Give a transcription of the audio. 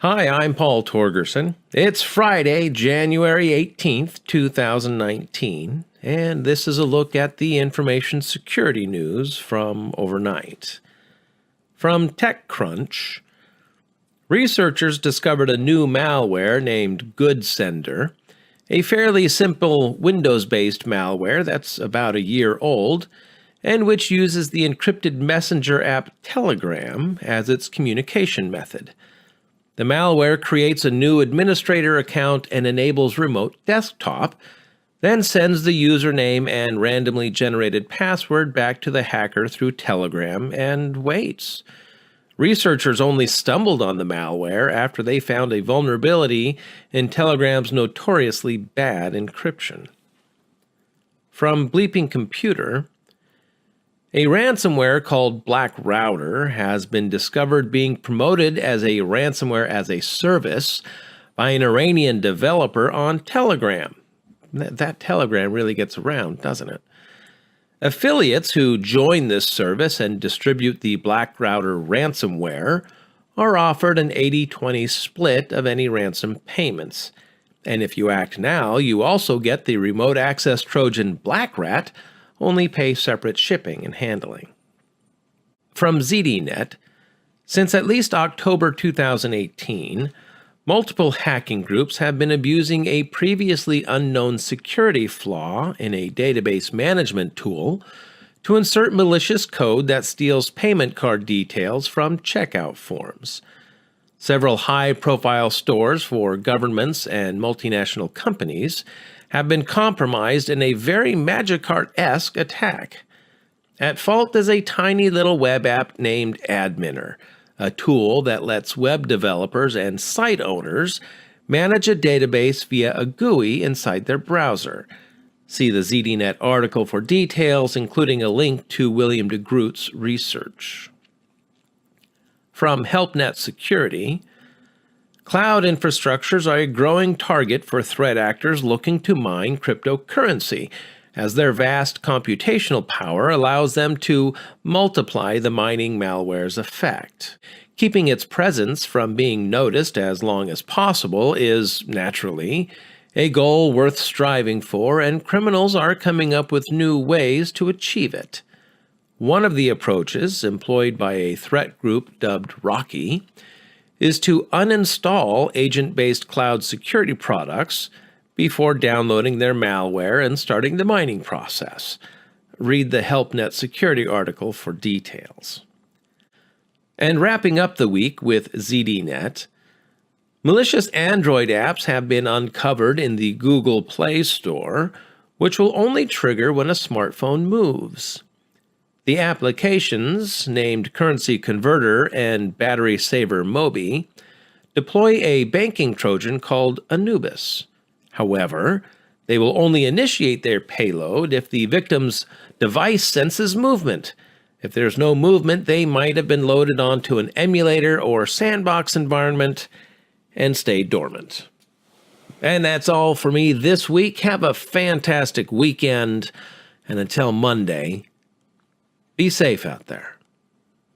Hi, I'm Paul Torgerson. It's Friday, January 18th, 2019, and this is a look at the information security news from overnight. From TechCrunch, researchers discovered a new malware named GoodSender, a fairly simple Windows-based malware that's about a year old, and which uses the encrypted messenger app Telegram as its communication method. The malware creates a new administrator account and enables remote desktop, then sends the username and randomly generated password back to the hacker through Telegram and waits. Researchers only stumbled on the malware after they found a vulnerability in Telegram's notoriously bad encryption. From Bleeping Computer, a ransomware called Black Router has been discovered being promoted as a ransomware as a service by an Iranian developer on Telegram. That Telegram really gets around, doesn't it? Affiliates who join this service and distribute the Black Router ransomware are offered an 80-20 split of any ransom payments. And if you act now, you also get the remote access Trojan Black Rat, only pay separate shipping and handling. From ZDNet, since at least October 2018, multiple hacking groups have been abusing a previously unknown security flaw in a database management tool to insert malicious code that steals payment card details from checkout forms. Several high-profile stores for governments and multinational companies have been compromised in a very Magikarp-esque attack. At fault is a tiny little web app named Adminer, a tool that lets web developers and site owners manage a database via a GUI inside their browser. See the ZDNet article for details, including a link to William de Groot's research. From HelpNet Security, cloud infrastructures are a growing target for threat actors looking to mine cryptocurrency, as their vast computational power allows them to multiply the mining malware's effect. Keeping its presence from being noticed as long as possible is, naturally, a goal worth striving for, and criminals are coming up with new ways to achieve it. One of the approaches, employed by a threat group dubbed Rocky, is to uninstall agent-based cloud security products before downloading their malware and starting the mining process. Read the HelpNet Security article for details. And wrapping up the week with ZDNet, malicious Android apps have been uncovered in the Google Play Store, which will only trigger when a smartphone moves. The applications, named Currency Converter and Battery Saver Mobi, deploy a banking Trojan called Anubis. However, they will only initiate their payload if the victim's device senses movement. If there's no movement, they might have been loaded onto an emulator or sandbox environment and stay dormant. And that's all for me this week. Have a fantastic weekend, and until Monday, be safe out there.